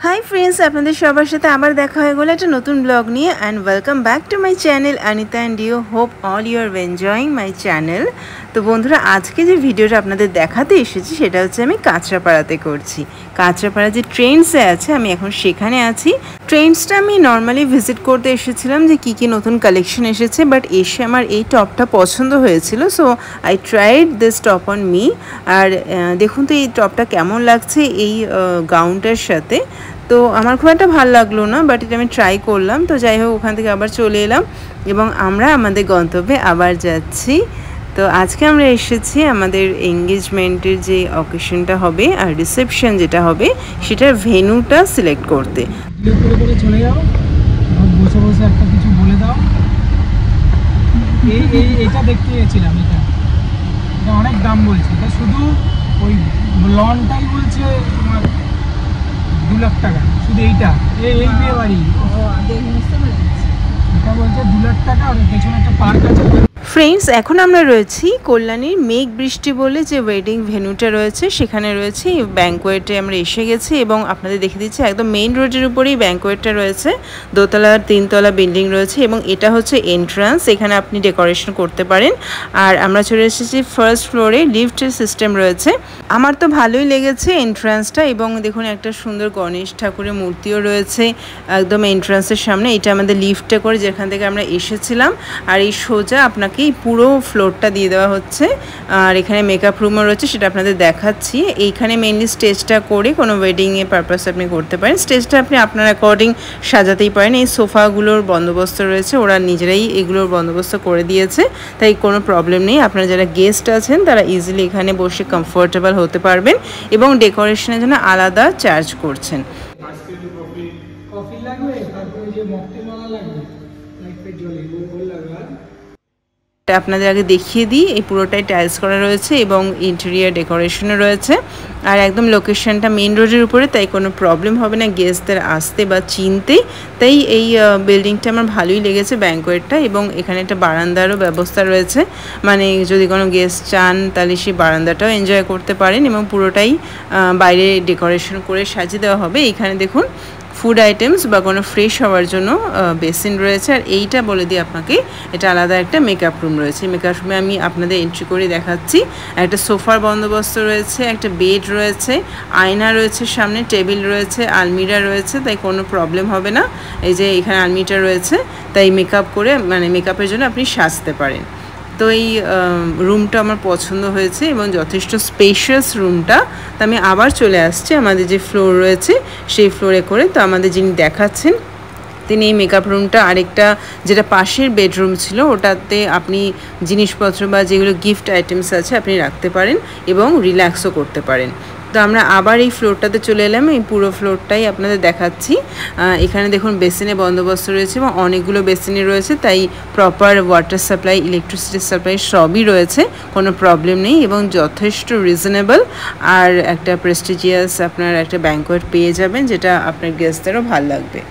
Hi friends আপনাদের সবার সাথে আবার দেখা হয়ে গেল একটা নতুন ব্লগ নিয়ে and welcome back to my channel Anita and you hope all you are enjoying my channel. তো বন্ধুরা আজকে যে ভিডিওটা আপনাদের দেখাতে এসেছি সেটা হচ্ছে আমি কাঁচরাপাড়াতে করছি। কাঁচরাপাড়া যে ট্রেন্ডসে আছে আমি এখন সেখানে আছি। ট্রেন্ডসটা আমি নর্মালি ভিজিট করতে এসেছিলাম যে কী নতুন কালেকশন এসেছে, বাট এসে আমার এই টপটা পছন্দ হয়েছিল, so I tried this top on me. আর দেখুন তো এই টপটা কেমন লাগছে এই গাউনটার সাথে। তো আমার খুব একটা ভালো লাগলো না, বাট এটা আমি ট্রাই করলাম। তো যাই হোক ওখান থেকে আবার চলে এলাম এবং আমরা আমাদের গন্তব্যে আবার যাচ্ছি। তো আজকে আমরা এসেছি আমাদের এঙ্গেজমেন্টের যে অকেশনটা হবে আর রিসেপশন যেটা হবে সেটার ভেন্যুটা সিলেক্ট করতে। চলে যাও, বসে বসে একটা কিছু বলে দাও। এটা দেখতে গেছিলাম, এটা অনেক দাম বলছে, এটা শুধু ওই লনটাই বলছে তোমার 2 লাখ টাকা, শুধু এইটা এই বিয়ে বাড়ি এটা বলছে 2 লাখ টাকা। আর পেছনে একটা পার্ক আছে। ফ্রেন্ডস এখন আমরা রয়েছি কল্যাণীর মেঘ বৃষ্টি বলে যে ওয়েডিং ভেন্যুটা রয়েছে সেখানে রয়েছে। ব্যাঙ্কোয়েটে আমরা এসে গেছি এবং আপনাদের দেখে দিচ্ছি একদম মেইন রোডের উপরেই ব্যাঙ্কোয়েটটা রয়েছে। দোতলা 3তলা বিল্ডিং রয়েছে এবং এটা হচ্ছে এন্ট্রান্স, এখানে আপনি ডেকোরেশন করতে পারেন। আর আমরা চলে এসেছি ফার্স্ট ফ্লোরে, লিফটের সিস্টেম রয়েছে। আমার তো ভালোই লেগেছে এন্ট্রান্সটা এবং দেখুন একটা সুন্দর গণেশ ঠাকুরের মূর্তিও রয়েছে একদম এন্ট্রান্সের সামনে। এটা আমাদের লিফটে করে যেখান থেকে আমরা এসেছিলাম। আর এই সোজা আপনাকে এই পুরো ফ্লোরটা দিয়ে দেওয়া হচ্ছে। আর এখানে মেকআপ রুমও রয়েছে, সেটা আপনাদের দেখাচ্ছি। এইখানে মেইনলি স্টেজটা করে কোনো ওয়েডিংয়ের পারপাস আপনি করতে পারেন। স্টেজটা আপনি আপনার অ্যাকর্ডিং সাজাতেই পারেন। এই সোফাগুলোর বন্দোবস্ত রয়েছে, ওরা নিজেরাই এগুলোর বন্দোবস্ত করে দিয়েছে, তাই কোনো প্রবলেম নেই। আপনারা যারা গেস্ট আছেন তারা ইজিলি এখানে বসে কমফোর্টেবল হতে পারবেন এবং ডেকোরেশনের জন্য আলাদা চার্জ করছেন। কফি লাগবে, তারপরে যে মকটেলওয়ালা লাগবে, লাগবে জল লাগবে। আপনাদের আগে দেখিয়ে দিই, এই পুরোটাই টাইলস করা রয়েছে এবং ইন্টেরিয়ার ডেকোরেশনও রয়েছে। আর একদম লোকেশনটা মেন রোডের উপরে, তাই কোনো প্রবলেম হবে না গেস্টদের আসতে বা চিনতে। তাই এই বিল্ডিংটা আমার ভালোই লেগেছে ব্যাঙ্কোয়েটটা। এবং এখানে একটা বারান্দারও ব্যবস্থা রয়েছে, মানে যদি কোনো গেস্ট চান তাহলে সেই বারান্দাটাও এনজয় করতে পারেন এবং পুরোটাই বাইরে ডেকোরেশন করে সাজিয়ে দেওয়া হবে। এইখানে দেখুন ফুড আইটেমস বা কোনো ফ্রেশ হওয়ার জন্য বেসিন রয়েছে। আর এইটা বলে দিই আপনাকে, এটা আলাদা একটা মেকআপ রুম রয়েছে। মেকআপ রুমে আমি আপনাদের এন্ট্রি করে দেখাচ্ছি। একটা সোফার বন্দোবস্ত রয়েছে, একটা বেড রয়েছে, আয়না রয়েছে, সামনে টেবিল রয়েছে, আলমিরা রয়েছে, তাই কোনো প্রবলেম হবে না। এই যে এখানে আলমিরা রয়েছে, তাই মেকআপ করে মানে মেকআপের জন্য আপনি সাজতে পারেন। তো এই রুমটা আমার পছন্দ হয়েছে এবং যথেষ্ট স্পেশিয়াস রুমটা। তো আমি আবার চলে আসছি আমাদের যে ফ্লোর রয়েছে সেই ফ্লোরে করে। তো আমাদের যিনি দেখাচ্ছেন তিনি এই মেকআপ রুমটা আরেকটা যেটা পাশের বেডরুম ছিল ওটাতে আপনি জিনিসপত্র বা যেগুলো গিফট আইটেমস আছে আপনি রাখতে পারেন এবং রিল্যাক্সও করতে পারেন। তো আমরা আবার এই ফ্লোরটাতে চলে এলাম, এই পুরো ফ্লোরটাই আপনাদের দেখাচ্ছি। এখানে দেখুন বেসিনের বন্দোবস্ত রয়েছে এবং অনেকগুলো বেসিনে রয়েছে, তাই proper water supply, electricity supply সবই রয়েছে, কোনো প্রবলেম নেই এবং যথেষ্ট রিজনেবল। আর একটা প্রেস্টিজিয়াস আপনার একটা ব্যাঙ্কোয়েট পেয়ে যাবেন, যেটা আপনার গেস্টদেরও ভালো লাগবে।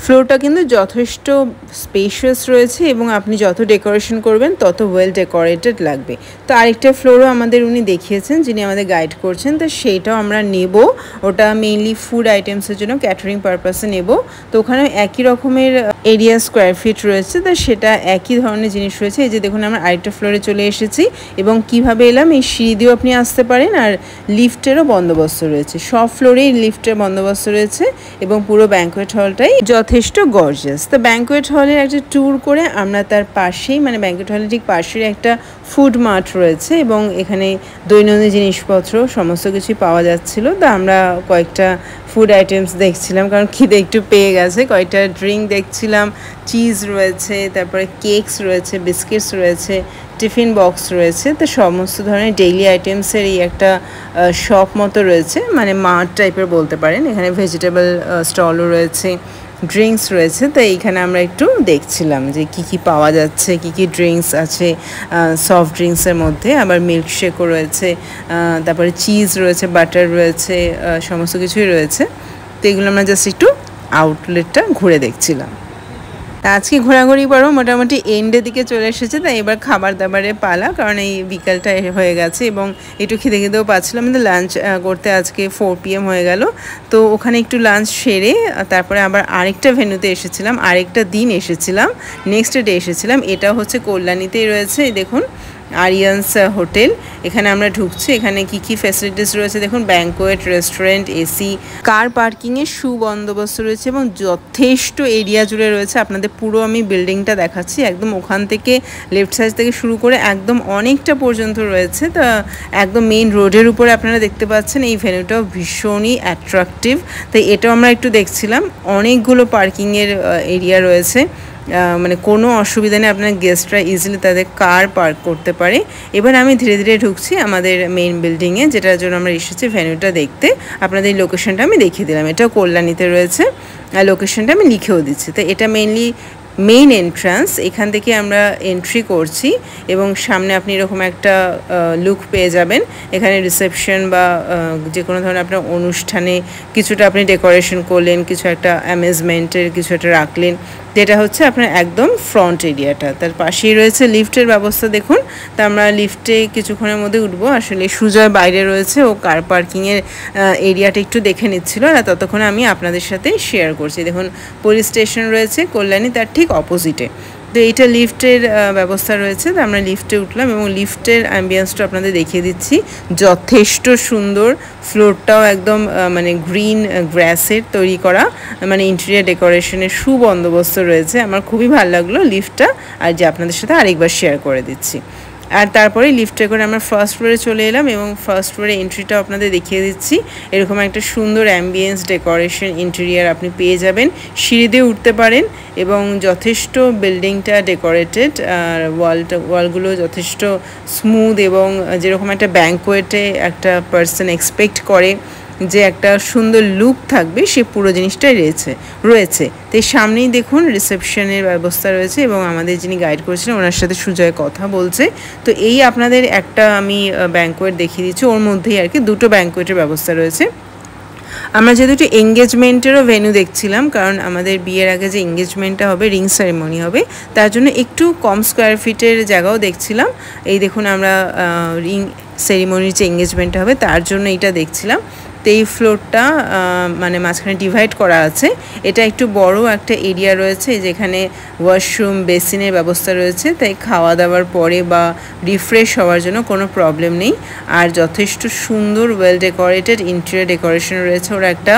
ফ্লোরটা কিন্তু যথেষ্ট স্পেশিয়াস রয়েছে এবং আপনি যত ডেকোরেশন করবেন তত ওয়েল ডেকোরেটেড লাগবে। তো আরেকটা ফ্লোরও আমাদের উনি দেখিয়েছেন যিনি আমাদের গাইড করছেন, তো সেইটাও আমরা নেব। ওটা মেইনলি ফুড আইটেমসের জন্য ক্যাটারিং পারপাসে নেব। তো ওখানে একই রকমের এরিয়া স্কোয়ার ফিট রয়েছে, তো সেটা একই ধরনের জিনিস রয়েছে। এই যে দেখুন আমরা আরেকটা ফ্লোরে চলে এসেছি এবং কিভাবে এলাম, এই সিঁড়ি দিয়েও আপনি আসতে পারেন। আর লিফটেরও বন্দোবস্ত রয়েছে, সব ফ্লোরেই লিফটের বন্দোবস্ত রয়েছে এবং পুরো ব্যাঙ্কোয়েট হলটাই যথেষ্ট গর্জিয়াস। তো ব্যাঙ্কোয়েট হলের একটা ট্যুর করে আমরা তার পাশেই, মানে ব্যাঙ্কোয়েট হলের ঠিক পাশেই একটা ফুড মার্ট রয়েছে এবং এখানে দৈনন্দিন জিনিসপত্র সমস্ত কিছুই পাওয়া যাচ্ছিলো। তো আমরা কয়েকটা ফুড আইটেমস দেখছিলাম, কারণ খিদে একটু পেয়ে গেছে। কয়েকটা ড্রিঙ্ক দেখছিলাম, চিজ রয়েছে, তারপরে কেকস রয়েছে, বিস্কিটস রয়েছে, টিফিন বক্স রয়েছে। তো সমস্ত ধরনের ডেইলি আইটেমসের এই একটা শপ মতো রয়েছে, মানে মার্ট টাইপের বলতে পারেন। এখানে ভেজিটেবল স্টলও রয়েছে, ড্রিঙ্কস রয়েছে। তো এইখানে আমরা একটু দেখছিলাম যে কি পাওয়া যাচ্ছে, কি ড্রিঙ্কস আছে। সফট ড্রিঙ্কসের মধ্যে আবার মিল্কশেকও রয়েছে, তারপরে চিজ রয়েছে, বাটার রয়েছে, সমস্ত কিছুই রয়েছে। তো এগুলো আমরা জাস্ট একটু আউটলেটটা ঘুরে দেখছিলাম। আজকে ঘোরাঘুরি পর্ব মোটামুটি এন্ডের দিকে চলে এসেছে, তাই এবার খাবার দাবারের পালা, কারণ এই বিকালটা হয়ে গেছে এবং একটু খেতে খেতেও পাচ্ছিলাম। কিন্তু লাঞ্চ করতে আজকে 4 PM হয়ে গেল, তো ওখানে একটু লাঞ্চ সেরে তারপরে আবার আরেকটা ভেন্যুতে এসেছিলাম, আরেকটা দিন এসেছিলাম, নেক্সট ডে এসেছিলাম। এটা হচ্ছে কল্যাণীতেই রয়েছে, দেখুন আরিয়ান্স হোটেল। এখানে আমরা ঢুকছি, এখানে কি কি ফ্যাসিলিটিস রয়েছে দেখুন, ব্যাঙ্কোয়েট, রেস্টুরেন্ট, এসি, কার পার্কিংয়ের সুবন্দোবস্ত রয়েছে এবং যথেষ্ট এরিয়া জুড়ে রয়েছে। আপনাদের পুরো আমি বিল্ডিংটা দেখাচ্ছি, একদম ওখান থেকে লেফট সাইড থেকে শুরু করে একদম অনেকটা পর্যন্ত রয়েছে। তা একদম মেইন রোডের উপরে আপনারা দেখতে পাচ্ছেন। এই ভেন্যুটাও ভীষণই অ্যাট্রাকটিভ, তাই এটাও আমরা একটু দেখছিলাম। অনেকগুলো পার্কিংয়ের এরিয়া রয়েছে, মানে কোনো অসুবিধা নেই, আপনার গেস্টরা ইজিলি তাদের কার পার্ক করতে পারে। এবার আমি ধীরে ধীরে ঢুকছি আমাদের মেইন বিল্ডিংয়ে, যেটার জন্য আমরা এসেছি ভেন্যুটা দেখতে। আপনাদের এই লোকেশনটা আমি দেখিয়ে দিলাম, এটাও কল্যাণীতে রয়েছে, আর লোকেশনটা আমি লিখেও দিচ্ছি। তো এটা মেইনলি মেইন এন্ট্রান্স, এখান থেকে আমরা এন্ট্রি করছি এবং সামনে আপনি এরকম একটা লুক পেয়ে যাবেন। এখানে রিসেপশন বা যে কোনো ধরনের আপনার অনুষ্ঠানে কিছুটা আপনি ডেকোরেশন করলেন, কিছু একটা অ্যামেজমেন্টের কিছু একটা রাখলেন, যেটা হচ্ছে আপনার একদম ফ্রন্ট এরিয়াটা। তার পাশেই রয়েছে লিফটের ব্যবস্থা, দেখুন। তা আমরা লিফটে কিছুক্ষণের মধ্যে উঠবো। আসলে সুজয় বাইরে রয়েছে, ও কার পার্কিংয়ের এরিয়াটা একটু দেখে নিচ্ছিল, আর ততক্ষণে আমি আপনাদের সাথে শেয়ার করছি। দেখুন পুলিশ স্টেশন রয়েছে কল্যাণী, তার ঠিক অপোজিটে। তো এইটা লিফটের ব্যবস্থা রয়েছে, তো আমরা লিফটে উঠলাম এবং লিফটের অ্যাম্বিয়েন্সটা আপনাদের দেখিয়ে দিচ্ছি। যথেষ্ট সুন্দর, ফ্লোরটাও একদম মানে গ্রিন গ্রাসের তৈরি করা, মানে ইন্টেরিয়ার ডেকোরেশনের সুবন্দোবস্ত রয়েছে। আমার খুবই ভালো লাগলো লিফটটা, আর যে আপনাদের সাথে আরেকবার শেয়ার করে দিচ্ছি। আর তারপরে লিফটে করে আমরা ফার্স্ট ফ্লোরে চলে এলাম এবং ফার্স্ট ফ্লোরে এন্ট্রিটাও আপনাদের দেখিয়ে দিচ্ছি। এরকম একটা সুন্দর অ্যাম্বিয়েন্স ডেকোরেশন ইন্টেরিয়ার আপনি পেয়ে যাবেন। সিঁড়ি দিয়ে উঠতে পারেন এবং যথেষ্ট বিল্ডিংটা ডেকোরেটেড, আর ওয়ালগুলো যথেষ্ট স্মুথ এবং যেরকম একটা ব্যাঙ্কোয়েটে একটা পার্সন এক্সপেক্ট করে যে একটা সুন্দর লুক থাকবে, সে পুরো জিনিসটাই রয়েছে। তো এই সামনেই দেখুন রিসেপশনের ব্যবস্থা রয়েছে এবং আমাদের যিনি গাইড করেছিলেন ওনার সাথে সুজয় কথা বলছে। তো এই আপনাদের একটা আমি ব্যাঙ্কোয়েট দেখিয়ে দিচ্ছি, ওর মধ্যেই আর কি দুটো ব্যাঙ্কোয়েটের ব্যবস্থা রয়েছে। আমরা যেহেতু একটু এঙ্গেজমেন্টেরও ভেন্যু দেখছিলাম, কারণ আমাদের বিয়ের আগে যে এঙ্গেজমেন্টটা হবে, রিং সেরেমনি হবে, তার জন্য একটু কম স্কোয়ার ফিটের জায়গাও দেখছিলাম। এই দেখুন আমরা রিং সেরিমনির যে এঙ্গেজমেন্টটা হবে তার জন্য এটা দেখছিলাম। তো এই ফ্লোরটা মানে মাঝখানে ডিভাইড করা আছে, এটা একটু বড় একটা এরিয়া রয়েছে, যেখানে ওয়াশরুম বেসিনের ব্যবস্থা রয়েছে, তাই খাওয়া দাওয়ার পরে বা রিফ্রেশ হওয়ার জন্য কোনো প্রবলেম নেই। আর যথেষ্ট সুন্দর ওয়েল ডেকোরেটেড ইন্টেরিয়র ডেকোরেশন রয়েছে। ওরা একটা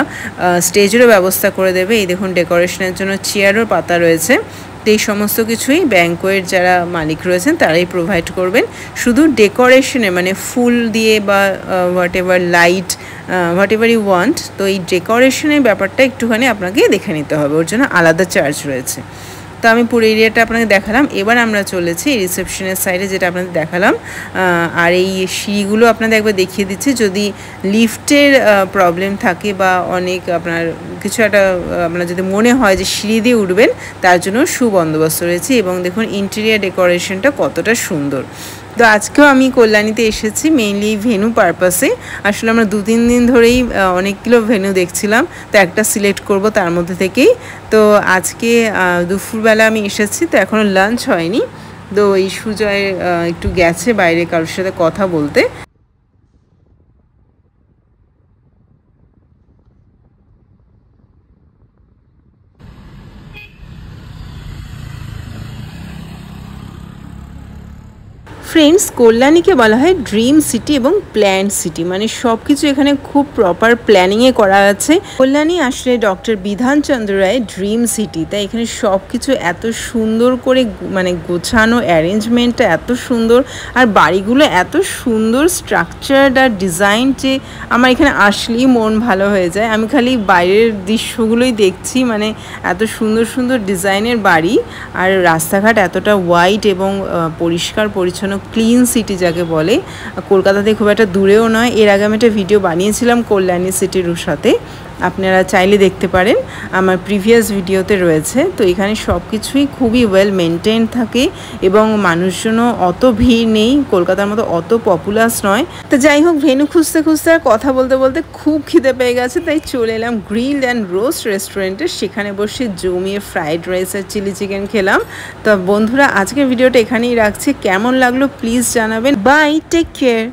স্টেজেরও ব্যবস্থা করে দেবে। এই দেখুন ডেকোরেশনের জন্য চেয়ারও পাতা রয়েছে। তো এই সমস্ত কিছুই ব্যাঙ্কোয়েট যারা মালিক রয়েছেন তারাই প্রোভাইড করবেন। শুধু ডেকোরেশনে মানে ফুল দিয়ে বা whatever light whatever you want, তো এই ডেকোরেশনের ব্যাপারটা একটুখানি আপনাকে দেখে নিতে হবে, ওর জন্য আলাদা চার্জ রয়েছে। তো আমি পুরো এরিয়াটা আপনাকে দেখালাম। এবার আমরা চলেছি রিসেপশনের সাইডে, যেটা আপনাদের দেখালাম। আর এই সিঁড়িগুলো আপনাদের একবার দেখিয়ে দিচ্ছি। যদি লিফটের প্রবলেম থাকে বা অনেক আপনার কিছু একটা আপনার যদি মনে হয় যে সিঁড়ি দিয়ে উঠবেন, তার জন্য সুবন্দোবস্ত রয়েছে। এবং দেখুন ইন্টেরিয়ার ডেকোরেশনটা কতটা সুন্দর। তো আজকেও আমি কল্যাণীতে এসেছি মেইনলি ভেন্যু পারপাসে। আসলে আমরা 2-3 দিন ধরেই অনেকগুলো ভেন্যু দেখছিলাম, তো একটা সিলেক্ট করব তার মধ্যে থেকেই। তো আজকে দুপুরবেলা আমি এসেছি, তো এখনও লাঞ্চ হয়নি। তো এই সুজয় একটু গেছে বাইরে কারোর সাথে কথা বলতে। ফ্রেন্ডস, কল্যাণীকে বলা হয় ড্রিম সিটি এবং প্ল্যান্ড সিটি, মানে সব কিছু এখানে খুব প্রপার প্ল্যানিংয়ে করা আছে। কল্যাণী আসলে ডক্টর বিধানচন্দ্র রায় ড্রিম সিটি, তাই এখানে সব কিছু এত সুন্দর করে মানে গোছানো, অ্যারেঞ্জমেন্টটা এত সুন্দর, আর বাড়িগুলো এত সুন্দর স্ট্রাকচার্ড আর ডিজাইন যে আমার এখানে আসলেই মন ভালো হয়ে যায়। আমি খালি বাইরের দৃশ্যগুলোই দেখছি, মানে এত সুন্দর সুন্দর ডিজাইনের বাড়ি, আর রাস্তাঘাট এতটা ওয়াইড এবং পরিষ্কার পরিচ্ছন্ন, ক্লিন সিটি যাকে বলে। কলকাতা থেকে খুব একটা দূরেও নয়। এর আগে আমি একটা ভিডিও বানিয়েছিলাম কল্যাণী সিটির সাথে, আপনারা চাইলে দেখতে পারেন, আমার প্রিভিয়াস ভিডিওতে রয়েছে। তো এখানে সব কিছুই খুবই ওয়েল মেনটেন থাকে এবং মানুষজনও অত ভিড় নেই, কলকাতার মতো অত পপুলাস নয়। তো যাই হোক, ভেনু খুঁজতে খুঁজতে আর কথা বলতে বলতে খুব খিদে পেয়ে গেছে, তাই চলে এলাম গ্রিলড অ্যান্ড রোস্ট রেস্টুরেন্টে। সেখানে বসে জমিয়ে ফ্রাইড রাইস আর চিলি চিকেন খেলাম। তো বন্ধুরা, আজকের ভিডিওটা এখানেই রাখছি। কেমন লাগলো প্লিজ জানাবেন। Bye, take care.